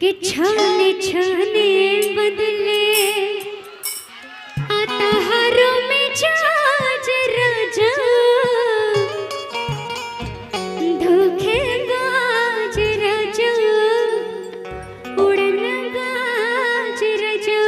कि छाने छाने बदले आता हरों में जाज राजा धोखेबाज राजा उड़नबाज राजा।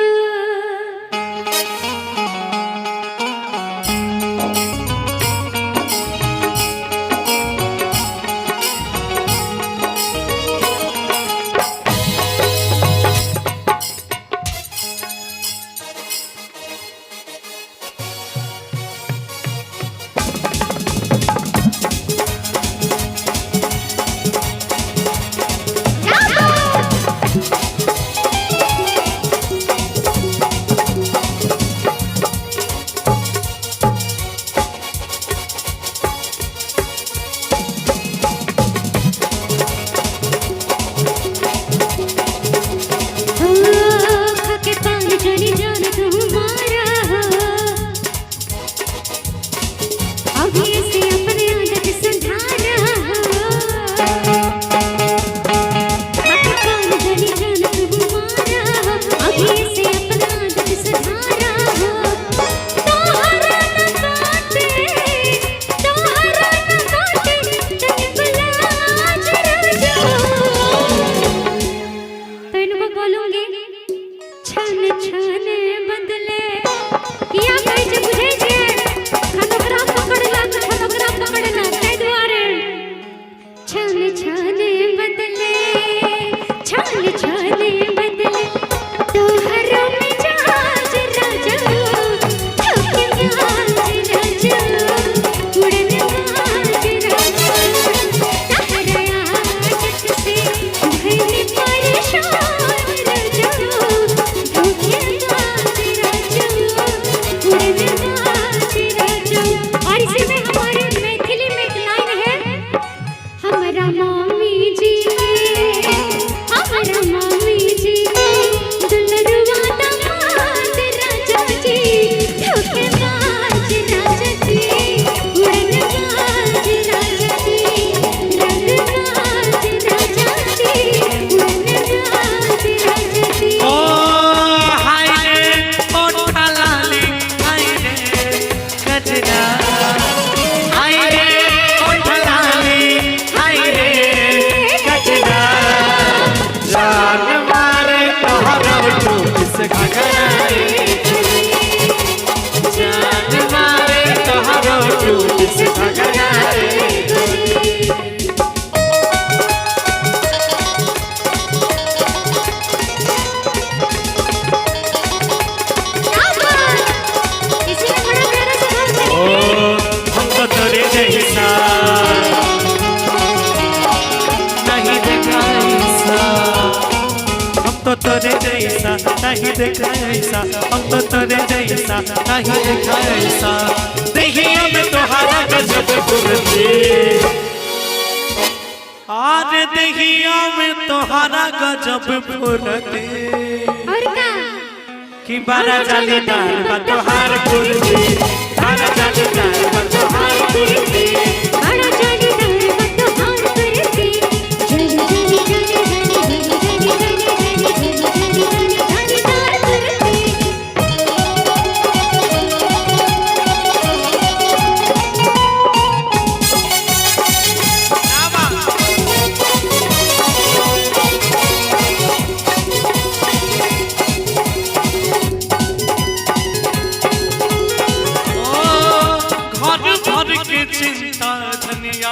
तोरे जैसा नहीं देखा ऐसा, हम तो तोरे जैसा नहीं देखा ऐसा। देखिए मैं तोहरा गजब फुर्ती, आज देखिए मैं तोहरा गजब फुर्ती। और का कि बारा जालीदार बा तोहार फुर्ती, बारा जालीदार बा तोहार फुर्ती, बड़ा जालीदार बा तोहार फुर्ती। जली जली जली जली जली जली चिंता धनिया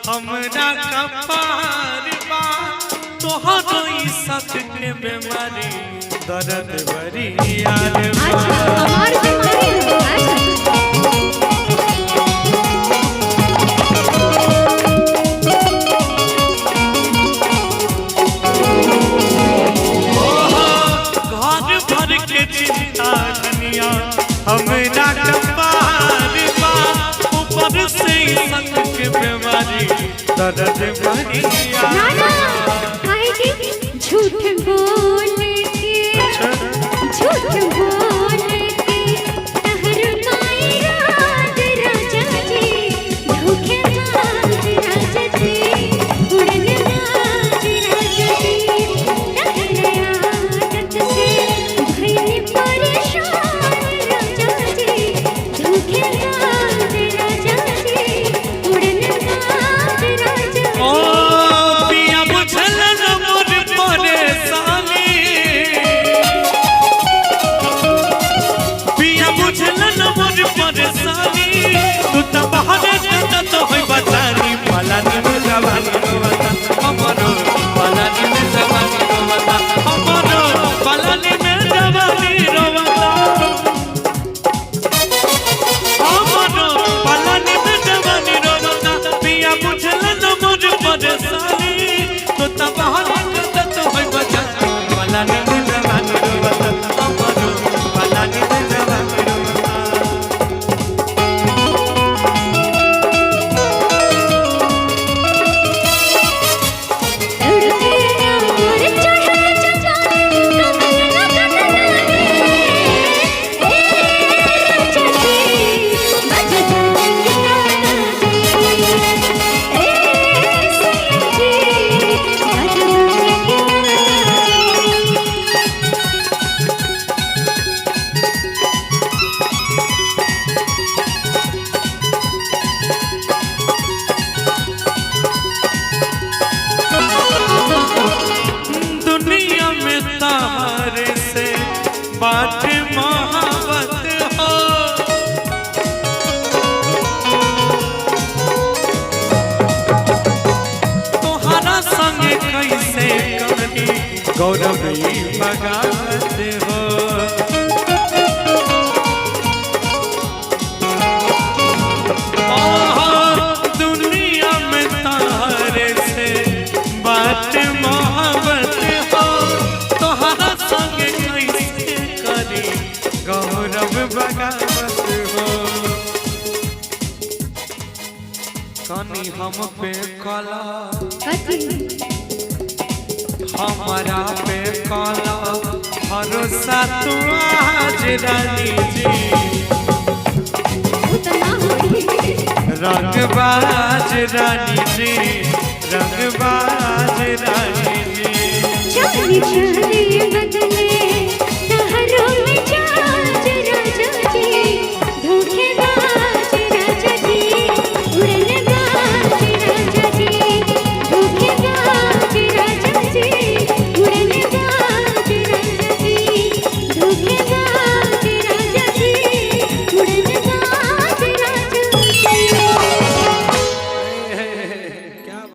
हमरा कपार बा, तोहरो ई सख के बीमारी दर्द बड़ी याद बा। हमार बीमारी घर भर के चिंता धनिया हमरा कपार बा, ऊपर से संग के बीमारी दर्द बड़ी याद बा। झूठ बोल के झूठ बोल के तहर माई रात राजा जी, धोखेबाज राजा जी, उड़नबाज राजा जी, तारे से बाट मोहब्बत हो। तोहरा संग कैसे करी गौरवी बगावत हो। दुनिया में तारे से बात मोहब्बत हो। तोहरा संग कैसे करी गौरव बगावत हो। कनी हम पे कला हमारा पे कला भरोसा तू आज रानी जी। रंगबाज रानी जी रंगबाज।